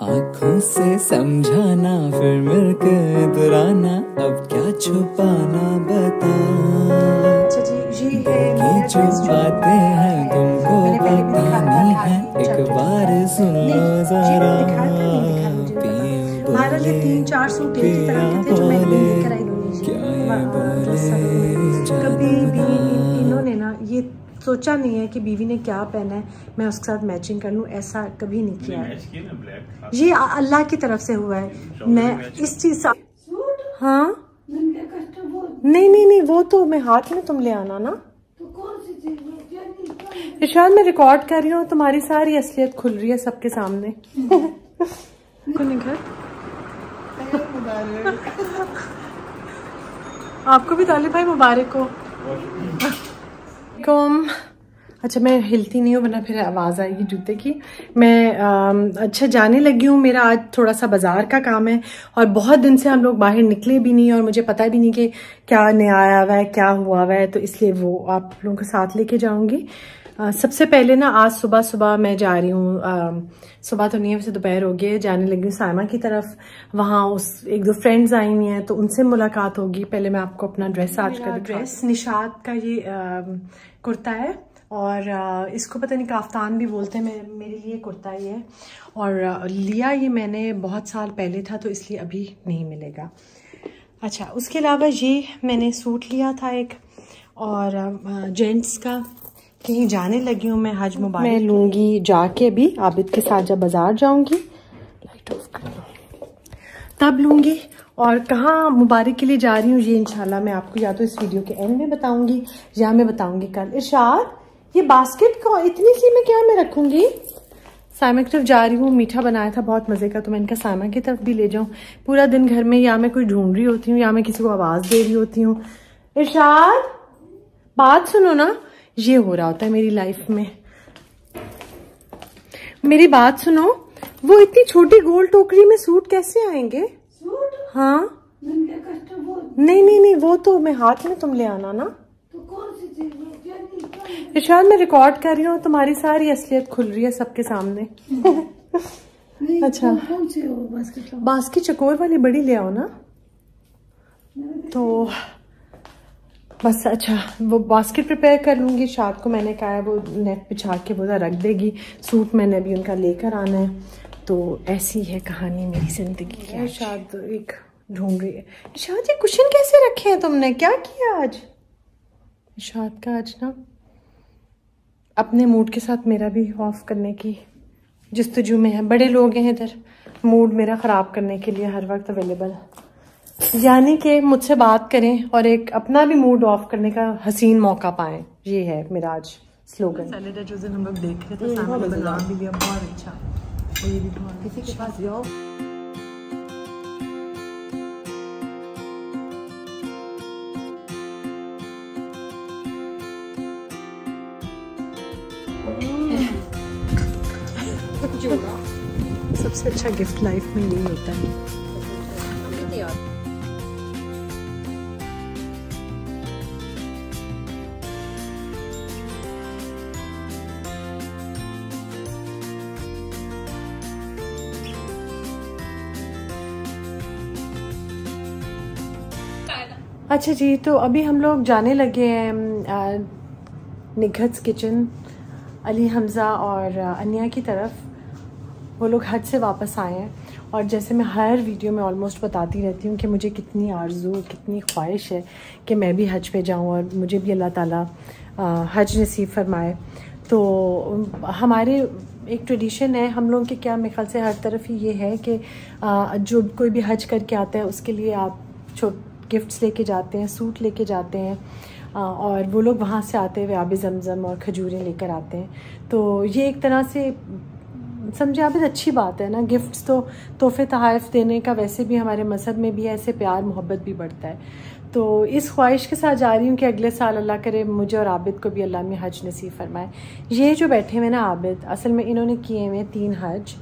आँखों से समझाना फिर मिलकर दुराना, अब क्या छुपाना बता। ये जो बातें हैं तुमको बतानी है, एक बार सुन लो जरा। हमारा जो 3-4 सूट एक ही तरह के थे जो मैं लेकर आई कभी भी इन्होंने ना ये सोचा नहीं है कि बीवी ने क्या पहना है मैं उसके साथ मैचिंग कर लूँ, ऐसा कभी नहीं किया है। ये अल्लाह की तरफ से हुआ है। मैं इस चीज से हाँ नहीं वो तो मैं हाथ में तुम ले आना ना। इरशाद मैं रिकॉर्ड कर रही हूँ, तुम्हारी सारी असलियत खुल रही है सबके सामने। आपको भी तालिब भाई मुबारक हो। अच्छा मैं हिलती नहीं हूँ वरना फिर आवाज़ आएगी जूते की। मैं अच्छा जाने लगी हूँ। मेरा आज थोड़ा सा बाज़ार का काम है और बहुत दिन से हम लोग बाहर निकले भी नहीं और मुझे पता भी नहीं कि क्या नया आया हुआ है क्या हुआ हुआ है, तो इसलिए वो आप लोगों के साथ लेके जाऊँगी। सबसे पहले ना आज सुबह मैं जा रही हूँ, सुबह तो नहीं है वैसे दोपहर हो गई है, जाने लगी हूँ साइमा की तरफ। वहाँ उस 1-2 फ्रेंड्स आई हुई हैं तो उनसे मुलाकात होगी। पहले मैं आपको अपना ड्रेस आज का ड्रेस निशात का ये कुर्ता है और इसको पता नहीं काफ्तान भी बोलते हैं, मेरे लिए कुर्ता ही है। और लिया ये मैंने बहुत साल पहले था तो इसलिए अभी नहीं मिलेगा। अच्छा उसके अलावा ये मैंने सूट लिया था एक, और जेंट्स का कहीं जाने लगी हूँ मैं हज मुबारक मैं लूँगी जाके अभी आबिद के साथ जब बाजार जाऊँगी, लाइट ऑफ कर लो तब लूँगी। और कहाँ मुबारक के लिए जा रही हूँ ये इंशाल्लाह मैं आपको या तो इस वीडियो के एंड में बताऊँगी या मैं बताऊँगी कल। इरशाद ये बास्केट को इतनी सी मैं क्या मैं रखूँगी। साइमा की तरफ जा रही हूँ, मीठा बनाया था बहुत मज़े का तो मैं इनका साइमा की तरफ भी ले जाऊँ। पूरा दिन घर में या मैं कोई ढूंढ रही होती हूँ या मैं किसी को आवाज़ दे रही होती हूँ। इरशाद बात सुनो ना, ये हो रहा होता है मेरी लाइफ में। मेरी बात सुनो, वो इतनी छोटी गोल टोकरी में सूट कैसे आएंगे? सूट? हाँ नहीं वो तो मैं हाथ में तुम ले आना ना। तो कौन सी चीज? इरशाद मैं रिकॉर्ड कर रही हूँ, तुम्हारी सारी असलियत खुल रही है सबके सामने। अच्छा कौन सी बास्केट चकोर वाली बड़ी ले आओ ना। तो बस अच्छा वो बास्केट प्रिपेयर कर लूँगी। शाद को मैंने कहा है वो नेट बिछा के वो रख देगी। सूट मैंने अभी उनका लेकर आना है। तो ऐसी है कहानी मेरी ज़िंदगी की। शाद एक ढूंढ रही है। शाद ये कुशन कैसे रखे हैं तुमने, क्या किया आज? शाद का आज ना अपने मूड के साथ मेरा भी ऑफ करने की जस्तजू में है। बड़े लोग हैं इधर मूड मेरा ख़राब करने के लिए हर वक्त अवेलेबल, यानी कि मुझसे बात करें और एक अपना भी मूड ऑफ करने का हसीन मौका पाएं। ये है मेरा आज स्लोगन। सैलेड जो दिन हम लोग देख रहे थे सामने बना भी लिया, बहुत अच्छा। ये भी किसी के पास जाओ सबसे अच्छा गिफ्ट लाइफ में यही होता है। अच्छा जी तो अभी हम लोग जाने लगे हैं निघत्स किचन, अली हमज़ा और अनिया की तरफ। वो लोग हज से वापस आए हैं और जैसे मैं हर वीडियो में ऑलमोस्ट बताती रहती हूँ कि मुझे कितनी आरज़ू कितनी ख्वाहिश है कि मैं भी हज पे जाऊँ और मुझे भी अल्लाह ताला हज नसीब फरमाए। तो हमारे एक ट्रेडिशन है हम लोगों के, क्या मेरे ख्याल से हर तरफ ही ये है कि जो कोई भी हज करके आता है उसके लिए आप गिफ्ट्स लेके जाते हैं, सूट लेके जाते हैं और वो लोग वहाँ से आते हुए आबे ज़मज़म और खजूरें लेकर आते हैं। तो ये एक तरह से समझे आप अच्छी बात है ना। गिफ्ट्स तो तोहफे तोहफ़ देने का वैसे भी हमारे मज़हब में भी है, ऐसे प्यार मोहब्बत भी बढ़ता है। तो इस ख्वाहिश के साथ जा रही हूँ कि अगले साल अल्लाह करे मुझे और आबिद को भी अल्लाह में हज नसीब फरमाए। ये जो बैठे हुए ना आबिद, असल में इन्होंने किए हुए 3 हज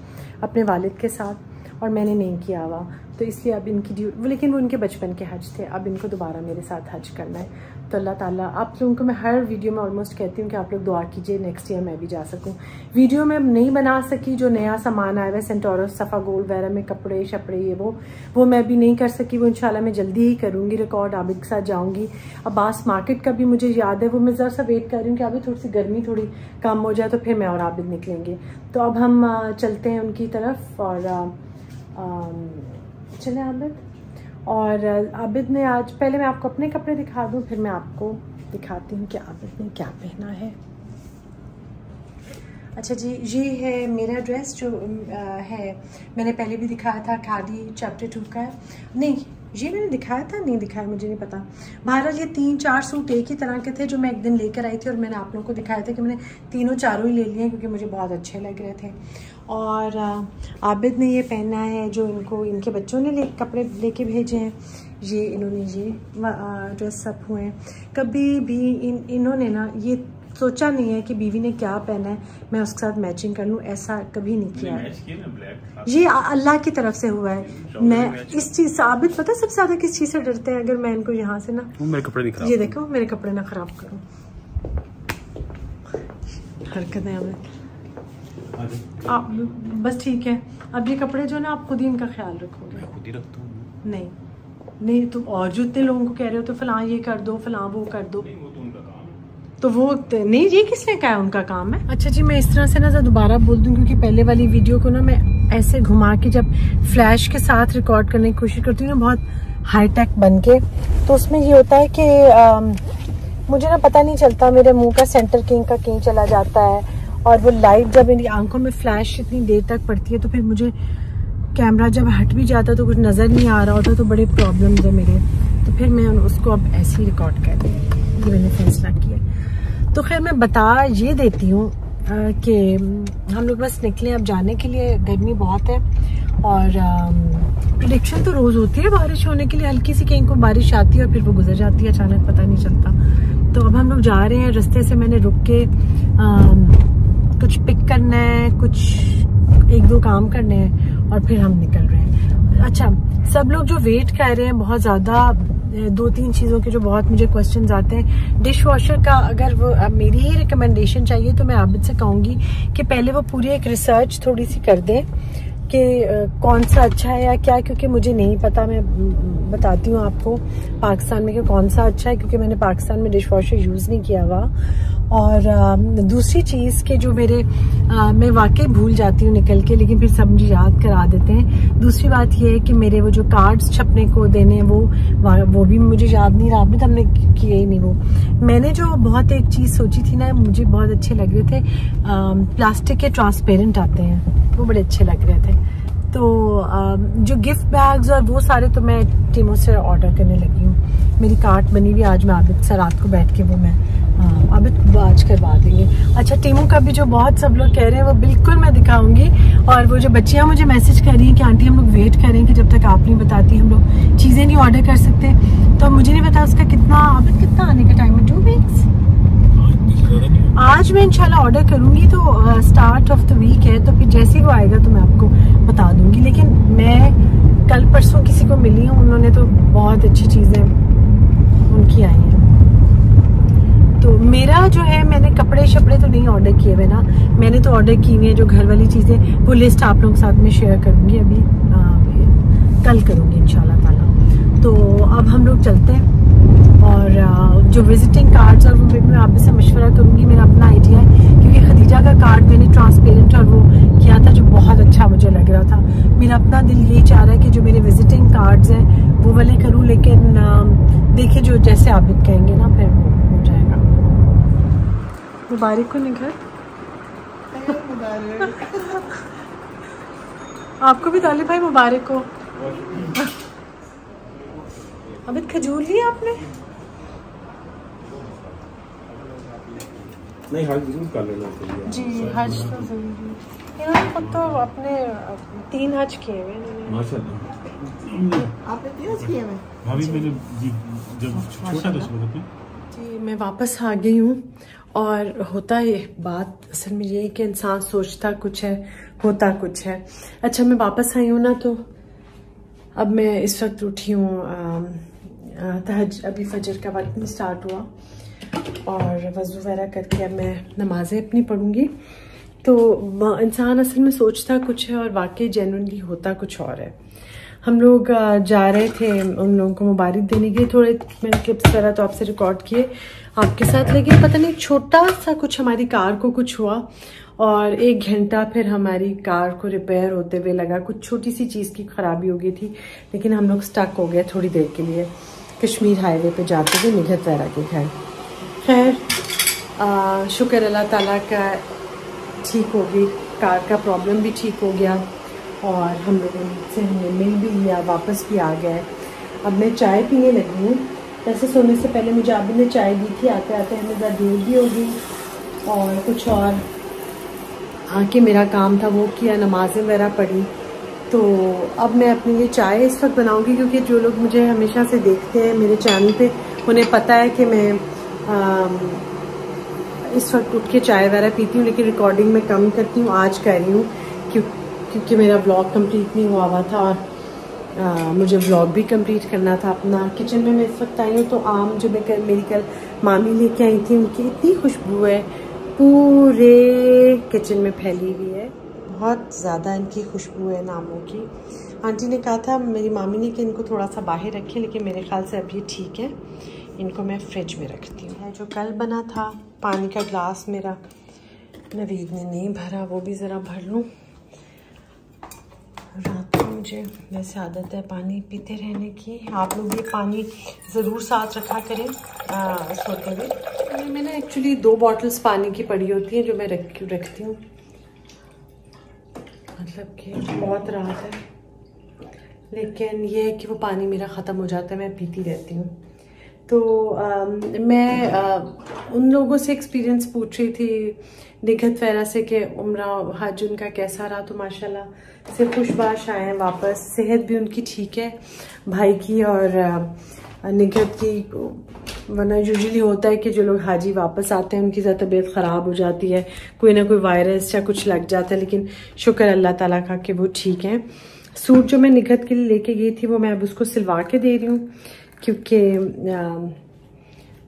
अपने वालिद के साथ और मैंने नहीं किया हुआ, तो इसलिए अब इनकी लेकिन वो इनके बचपन के हज थे, अब इनको दोबारा मेरे साथ हज करना है। तो अल्लाह ताला, आप लोगों को मैं हर वीडियो में ऑलमोस्ट कहती हूँ कि आप लोग दुआ कीजिए नेक्स्ट ईयर मैं भी जा सकूँ। वीडियो में नहीं बना सकी, जो नया सामान आया है सेंटोरस सफ़ा गोल्ड वगैरह में कपड़े शपड़े ये वो मैं भी नहीं कर सकी। वो इंशाल्लाह मैं जल्दी ही करूँगी रिकॉर्ड, आबिद के साथ जाऊँगी। अब्बास मार्केट का भी मुझे याद है, वो मैं ज़रा सा वेट कर रही हूँ कि अभी थोड़ी सी गर्मी थोड़ी कम हो जाए तो फिर मैं और आबिद निकलेंगे। तो अब हम चलते हैं उनकी तरफ और चले आबिद। और आबिद ने आज, पहले मैं आपको अपने कपड़े दिखा दूँ फिर मैं आपको दिखाती हूँ कि आबिद ने क्या पहना है। अच्छा जी, ये है मेरा ड्रेस जो है, मैंने पहले भी दिखाया था, खादी चैप्टर 2 का है। नहीं, ये मैंने दिखाया था, नहीं दिखाया, मुझे नहीं पता। बहरहाल ये 3-4 सूट एक ही तरह के थे जो मैं एक दिन लेकर आई थी और मैंने आप लोगों को दिखाया था कि मैंने तीनों चारों ही ले लिए क्योंकि मुझे बहुत अच्छे लग रहे थे। और आबिद ने ये पहना है जो इनको इनके बच्चों ने कपड़े लेके भेजे हैं। ये इन्होंने ये ड्रेस अप हुए हैं। कभी भी इन्होंने ना ये सोचा नहीं है कि बीवी ने क्या पहना है मैं उसके साथ मैचिंग कर लूँ, ऐसा कभी नहीं किया है। ये अल्लाह की तरफ से हुआ है। मैं इस चीज़ से, आबिद पता है सबसे ज़्यादा किस चीज़ से डरते हैं, अगर मैं इनको यहाँ से ना मेरे कपड़े दिखा, ये देखो मेरे कपड़े ना खराब करूँ, हरकत है हमें। आप बस ठीक है, अब ये कपड़े जो ना आप खुद ही इनका ख्याल रखोगे। मैं खुद ही रखता हूँ। नहीं तुम और जो इतने लोगों को कह रहे हो तो फलां ये कर दो फलां वो कर दो, तो वो नहीं, ये किसने कहा उनका काम है। अच्छा जी, मैं इस तरह से ना दोबारा बोल दूं क्योंकि पहले वाली वीडियो को ना मैं ऐसे घुमा के जब फ्लैश के साथ रिकॉर्ड करने की कोशिश करती हूँ ना बहुत हाईटेक बन के, तो उसमें ये होता है कि मुझे ना पता नहीं चलता, मेरे मुंह का सेंटर कहीं चला जाता है और वो लाइट जब मेरी आंखों में फ्लैश इतनी देर तक पड़ती है तो फिर मुझे कैमरा जब हट भी जाता तो कुछ नज़र नहीं आ रहा होता, तो बड़े प्रॉब्लम्स है मेरे। तो फिर मैं उसको अब ऐसे ही रिकॉर्ड कर रही हूँ, ये मैंने फैसला किया। तो खैर मैं बता ये देती हूँ कि हम लोग बस निकले अब जाने के लिए, गर्मी बहुत है और प्रेडिक्शन तो रोज़ होती है बारिश होने के लिए, हल्की सी कहीं को बारिश आती है और फिर वो गुजर जाती है अचानक, पता नहीं चलता। तो अब हम लोग जा रहे हैं, रास्ते से मैंने रुक के कुछ पिक करना है, कुछ 1-2 काम करने हैं और फिर हम निकल रहे हैं। अच्छा, सब लोग जो वेट कर रहे हैं बहुत ज़्यादा, 2-3 चीज़ों के जो बहुत मुझे क्वेश्चंस आते हैं। डिश वॉशर का अगर वो मेरी ही रिकमेंडेशन चाहिए तो मैं आबिद से कहूँगी कि पहले वो पूरी एक रिसर्च थोड़ी सी कर दें कि कौन सा अच्छा है या क्या, क्योंकि मुझे नहीं पता। मैं बताती हूँ आपको पाकिस्तान में कि कौन सा अच्छा है, क्योंकि मैंने पाकिस्तान में डिश वॉशर यूज़ नहीं किया हुआ। और दूसरी चीज़ के जो मैं वाकई भूल जाती हूँ निकल के, लेकिन फिर सब मुझे याद करा देते हैं। दूसरी बात ये है कि मेरे वो जो कार्ड्स छपने को देने वो भी मुझे याद नहीं रहा, अभी तक हमने किए ही नहीं। वो मैंने जो बहुत एक चीज़ सोची थी ना, मुझे बहुत अच्छे लग रहे थे, प्लास्टिक के ट्रांसपेरेंट आते हैं, वो बड़े अच्छे लग रहे थे। तो जो गिफ्ट बैग्स और वो सारे तो मैं टीमों से ऑर्डर करने लगी हूँ। मेरी कार्ट बनी हुई, आज मैं आबिद से रात को बैठ के वो मैं आबिद आज करवा देंगे। अच्छा, टीमों का भी जो बहुत सब लोग कह रहे हैं वो बिल्कुल मैं दिखाऊंगी। और वो जो बच्चियाँ मुझे मैसेज कर रही हैं कि आंटी हम लोग वेट कर रहे हैं कि जब तक आप नहीं बताती हम लोग चीज़ें नहीं ऑर्डर कर सकते, तो मुझे नहीं पता उसका कितना आने का टाइम है। 2 वीक्स आज मैं इंशाल्लाह ऑर्डर करूंगी, तो स्टार्ट ऑफ द वीक है, तो फिर जैसे ही वो आएगा तो मैं आपको बता दूंगी। लेकिन मैं कल परसों किसी को मिली हूँ, उन्होंने तो बहुत अच्छी चीज़ें उनकी आई हैं। तो मेरा जो है, मैंने कपड़े शपड़े तो नहीं ऑर्डर किए हुए ना, मैंने तो ऑर्डर की हुई है जो घर वाली चीज़ें, वो लिस्ट आप लोगों के साथ में शेयर करूंगी, अभी कल करूंगी इंशाल्लाह ताला। तो अब हम लोग चलते हैं और जो विजिटिंग कार्ड्स और वो मैं आप से मशवरा करूंगी, मेरा अपना आइडिया है, क्योंकि खदीजा का कार्ड मैंने ट्रांसपेरेंट और वो किया था जो बहुत अच्छा मुझे लग रहा था। मेरा अपना दिल यही चाह रहा है कि जो मेरे विजिटिंग कार्ड्स हैं वो वाले करूं, लेकिन देखिए जो जैसे आबिद कहेंगे ना फिर वो हो जाएगा। मुबारक को निकल आपको भी तालिब भाई मुबारक हो। आबिद खजूर लिया आपने? नहीं, हज जरूर कर लेना जी, हज तो जरूरी है। इन्होंने खुद तो अपने 3 हज किए हुए हैं माशाल्लाह। आपने 3 हज किए हुए? भाभी मैंने जब छोटा था उसमें जी। मैं वापस आ गई हूँ और होता है बात असल में ये है कि इंसान सोचता कुछ है होता कुछ है। अच्छा मैं वापस आई हूँ ना, तो अब मैं इस वक्त उठी हूँ, अभी फजर का वक्त नहीं स्टार्ट हुआ, और वज़ू वगैरह करके अब मैं नमाज़ें अपनी पढ़ूँगी। तो इंसान असल में सोचता कुछ है और वाकई जेन्युइनली होता कुछ और है। हम लोग जा रहे थे उन लोगों को मुबारक देने के लिए, थोड़े मैंने क्लिप्स करा तो आपसे रिकॉर्ड किए आपके साथ, लेकिन पता नहीं छोटा सा कुछ हमारी कार को कुछ हुआ और 1 घंटा फिर हमारी कार को रिपेयर होते हुए लगा। कुछ छोटी सी चीज़ की खराबी हो गई थी, लेकिन हम लोग स्टक हो गए थोड़ी देर के लिए कश्मीर हाईवे पे जाते हुए निघत वैरा के घर। खैर शुक्र अल्लाह ताला का, ठीक हो गई कार का प्रॉब्लम भी ठीक हो गया और हम लोगों से हमने मिल भी लिया, वापस भी आ गए। अब मैं चाय पीने लगी हूँ। वैसे सोने से पहले मुझे अभी ने चाय दी थी, आते आते हमें ज़्यादा देर भी हो गई और कुछ और आके मेरा काम था वो किया, नमाज़ें वगैरह पढ़ी। तो अब मैं अपने लिए चाय इस वक्त बनाऊंगी, क्योंकि जो लोग मुझे हमेशा से देखते हैं मेरे चैनल पे, उन्हें पता है कि मैं इस वक्त उठ के चाय वगैरह पीती हूँ, लेकिन रिकॉर्डिंग में कम करती हूँ। आज कर रही हूँ क्योंकि मेरा ब्लॉग कंप्लीट नहीं हुआ था और मुझे ब्लॉग भी कंप्लीट करना था अपना। किचन में मैं इस वक्त आई हूँ तो आम जो मेरी कल मामी लेके आई थी, उनकी इतनी खुशबू है, पूरे किचन में फैली हुई है, बहुत ज़्यादा इनकी खुशबू है आमों की। आंटी ने कहा था मेरी मामी ने कि इनको थोड़ा सा बाहर रखें, लेकिन मेरे ख्याल से अब ये ठीक है, इनको मैं फ्रिज में रखती हूँ। जो कल बना था पानी का ग्लास मेरा नवीद ने नहीं भरा, वो भी ज़रा भर लूँ। रात को मुझे वैसे आदत है पानी पीते रहने की, आप लोग भी पानी ज़रूर साथ रखा करें सोते हुए। मैंने एक्चुअली 2 बॉटल्स पानी की पड़ी होती हैं जो मैं रखती हूँ, मतलब कि बहुत रात है, लेकिन ये है कि वो पानी मेरा ख़त्म हो जाता है, मैं पीती रहती हूँ। तो मैं उन लोगों से एक्सपीरियंस पूछ रही थी निघत वैरा से कि उम्रा हज उनका कैसा रहा, तो माशाल्लाह से खुशबाश आए हैं वापस, सेहत भी उनकी ठीक है भाई की और निघत की। वरना यूजुअली होता है कि जो लोग हाजी वापस आते हैं उनकी तबीयत ख़राब हो जाती है, कोई ना कोई वायरस या कुछ लग जाता है, लेकिन शुक्र अल्लाह ताला का कि वो ठीक हैं। सूट जो मैं निघत के लिए लेके गई थी वो मैं अब उसको सिलवा के दे रही हूँ, क्योंकि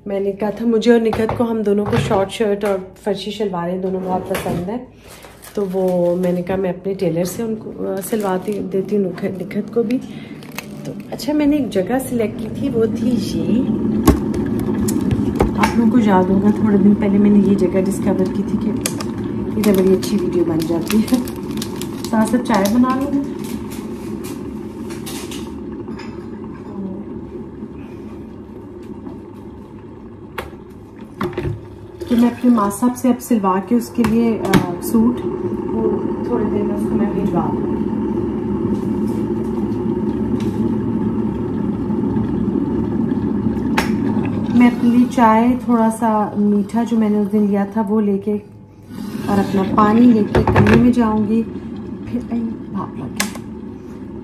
मैंने कहा था मुझे और निघत को, हम दोनों को शॉर्ट शर्ट और फर्शी शलवारें दोनों बहुत पसंद है, तो वो मैंने कहा मैं अपने टेलर से उनको सिलवाती देती हूँ निघत को भी। तो अच्छा मैंने एक जगह सिलेक्ट की थी, वो थी ये, आप लोगों को याद होगा थोड़े दिन पहले मैंने ये जगह डिस्कवर की थी कि इधर बड़ी अच्छी वीडियो बन जाती है। साथ साथ चाय बना लूँगी। तो मैं अपने माँ साहब से अब सिलवा के उसके लिए सूट वो थोड़ी देर में उसको मैं भिजवा दूँगी। मैं अपने लिए चाय थोड़ा सा मीठा जो मैंने उस दिन लिया था वो लेके और अपना पानी लेके कमरे में जाऊंगी, फिर भाप लगे,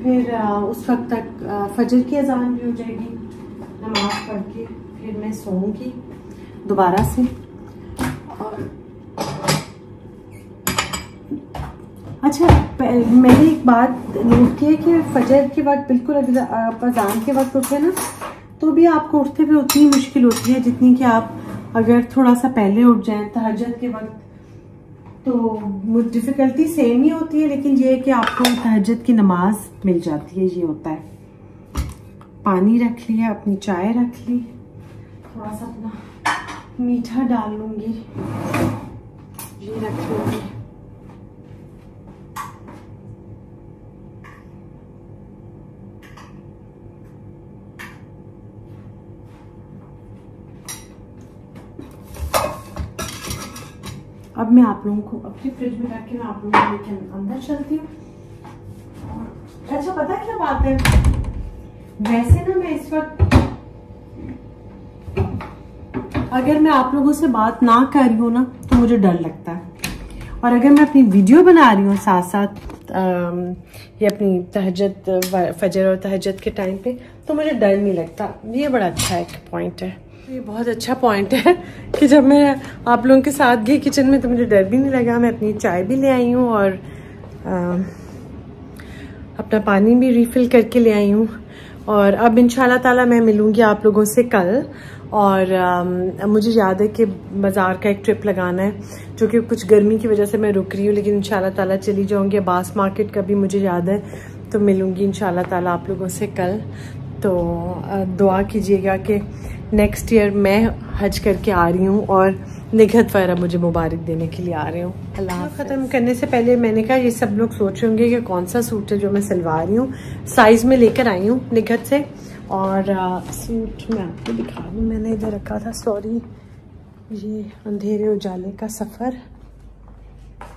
फिर उस वक्त तक फजर की अजान भी हो जाएगी, नमाज पढ़ के फिर मैं सोऊंगी दोबारा से। और अच्छा मैंने एक बात नोट की है कि फजर के वक्त बिल्कुल अगर आप अजान के वक्त उठे ना तो भी आपको उठते हुए उतनी मुश्किल होती है जितनी कि आप अगर थोड़ा सा पहले उठ जाएं तहज्जुद के वक्त, तो डिफिकल्टी सेम ही होती है, लेकिन ये है कि आपको तहज्जुद की नमाज मिल जाती है। ये होता है। पानी रख लिया, अपनी चाय रख ली, थोड़ा सा अपना मीठा डाल लूंगी, ये रख लूंगी। अब मैं आप लोगों को अपनी फ्रिज में रख के मैं आप लोगों को लेकर अंदर चलती हूँ। अच्छा पता क्या बात है, वैसे ना मैं इस वक्त अगर मैं आप लोगों से बात ना कर रही हूँ ना तो मुझे डर लगता है, और अगर मैं अपनी वीडियो बना रही हूँ साथ साथ ये अपनी तहज्जुद फजर और तहज्जुद के टाइम पे, तो मुझे डर नहीं लगता। ये बड़ा अच्छा एक पॉइंट है, ये बहुत अच्छा पॉइंट है कि जब मैं आप लोगों के साथ गई किचन में तो मुझे डर भी नहीं लगा। मैं अपनी चाय भी ले आई हूँ और अपना पानी भी रिफ़िल करके ले आई हूँ। और अब इंशाल्लाह ताला मैं मिलूँगी आप लोगों से कल। और मुझे याद है कि बाज़ार का एक ट्रिप लगाना है, जो कि कुछ गर्मी की वजह से मैं रुक रही हूँ, लेकिन इंशाल्लाह ताला चली जाऊँगी। अब्बास मार्केट का भी मुझे याद है, तो मिलूँगी इंशाल्लाह ताला आप लोगों से कल। तो दुआ कीजिएगा कि नेक्स्ट ईयर मैं हज करके आ रही हूँ और निगहत वगैरह मुझे मुबारक देने के लिए आ रही हूँ। अल्लाह ख़त्म करने से पहले मैंने कहा ये सब लोग सोच होंगे कि कौन सा सूट है जो मैं सिलवा रही हूँ। साइज़ में लेकर आई हूँ निगहत से। और सूट मैं आपको दिखा दूँ, मैंने इधर रखा था, सॉरी, ये अंधेरे उजाले का सफ़र।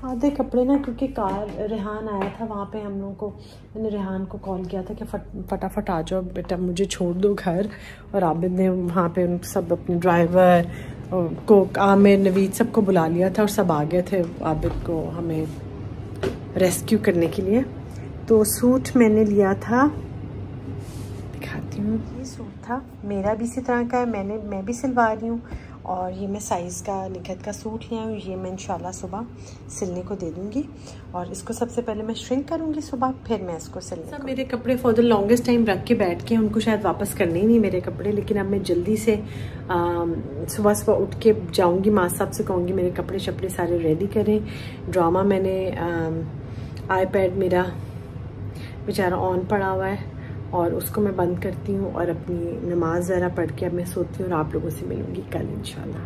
आधे कपड़े ना, क्योंकि कार रेहान आया था वहाँ पे हम लोगों को, मैंने रेहान को कॉल किया था कि फटाफट आ जाओ बेटा, मुझे छोड़ दो घर। और आबिद ने वहाँ पे उन सब अपने ड्राइवर को, आमिर, नवीद, सबको बुला लिया था और सब आ गए थे आबिद को हमें रेस्क्यू करने के लिए। तो सूट मैंने लिया था, दिखाती हूँ, ये सूट था मेरा भी इसी तरह का है, मैं भी सिलवा रही हूँ। और ये मैं साइज़ का निगहत का सूट लिया हूँ, ये मैं इंशाल्लाह सुबह सिलने को दे दूँगी। और इसको सबसे पहले मैं श्रिंक करूँगी सुबह, फिर मैं इसको सिलने। सब मेरे कपड़े फॉर द लॉन्गेस्ट टाइम रख के बैठ के, उनको शायद वापस करने ही नहीं मेरे कपड़े, लेकिन अब मैं जल्दी से सुबह सुबह उठ के जाऊँगी, माँ साहब से कहूँगी मेरे कपड़े शपड़े सारे रेडी करें। ड्रामा मैंने आईपैड मेरा बेचारा ऑन पड़ा हुआ है और उसको मैं बंद करती हूँ और अपनी नमाज ज़रा पढ़ के अब मैं सोती हूँ और आप लोगों से मिलूँगी कल इंशाल्लाह।